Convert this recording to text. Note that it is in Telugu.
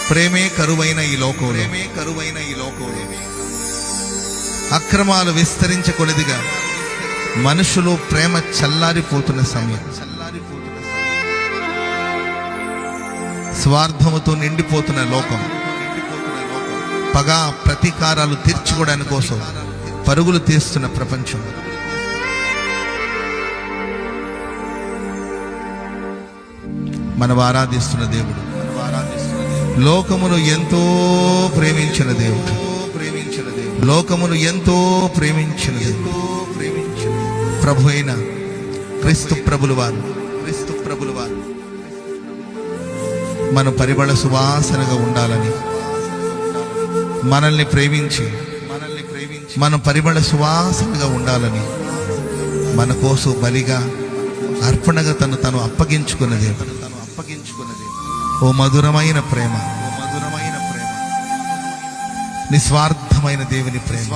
ప్రేమే కరువైన ఈ లోకంలో అక్రమాలు విస్తరించకొలదిగా మనుషులు ప్రేమ చల్లారిపోతున్న సమయం, స్వార్థముతో నిండిపోతున్న లోకం, పగ ప్రతీకారాలు తీర్చుకోవడానికి కోసం పరుగులు తీస్తున్న ప్రపంచం. మనం ఆరాధిస్తున్న దేవుడు లోకమును ఎంతో ప్రేమించిన దేవుడు, లోకమును ఎంతో ప్రేమించిన దేవుడు, ప్రభు అయిన క్రీస్తు ప్రభుల వారు మన పరిమళ సువాసనగా ఉండాలని, మనల్ని ప్రేమించి మనం పరిమళ సువాసనగా ఉండాలని మన కోసం బలిగా అర్పణగా తను అప్పగించుకున్న దేవుడు. ఓ మధురమైన ప్రేమ, నిస్వార్థమైన దేవుని ప్రేమ.